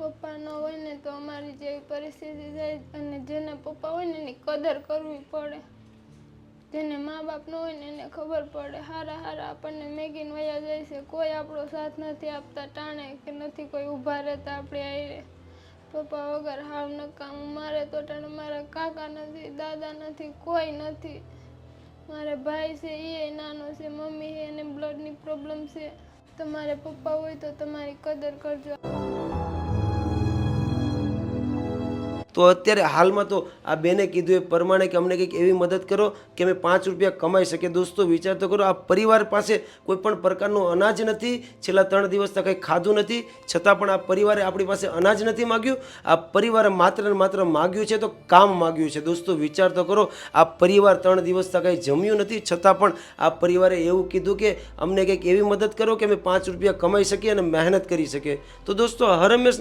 પપ્પા ન હોય ને તો અમારી જેવી પરિસ્થિતિ થાય અને જેના પપ્પા હોય ને એની કદર કરવી પડે. જેને મા બાપ ન હોય ને એને ખબર પડે. હારા હારા આપણને મેગીને વયા જાય છે, કોઈ આપણો સાથ નથી આપતા ટાણે કે નથી કોઈ ઊભા રહેતા આપણે આવીએ. પપ્પા વગર હાવ નકામું. મારે તો ટાણે મારા કાકા નથી, દાદા નથી, કોઈ નથી. મારે ભાઈ છે એ નાનો છે, મમ્મી છે એને બ્લડની પ્રોબ્લેમ છે. તમારે પપ્પા હોય તો તમારી કદર કરજો. તો અત્યારે હાલમાં તો આ બેને કીધું એ પ્રમાણે કે અમને કંઈક એવી મદદ કરો કે અમે 5 રૂપિયા કમાઈ શકીએ. દોસ્તો વિચાર તો કરો, આ પરિવાર પાસે કોઈ પણ પ્રકારનું અનાજ નથી, છેલ્લા 3 દિવસથી કંઈ ખાધું નથી, છતાં પણ આ પરિવારે આપણી પાસે અનાજ નથી માગ્યું. આ પરિવારે માત્ર ને માત્ર માગ્યું છે તો કામ માગ્યું છે. દોસ્તો વિચાર તો કરો, આ પરિવાર 3 દિવસથી કંઈ જમ્યું નથી, છતાં પણ આ પરિવારે એવું કીધું કે અમને કંઈક એવી મદદ કરો કે અમે 5 રૂપિયા કમાઈ શકીએ અને મહેનત કરી શકીએ. તો દોસ્તો હર હંમેશ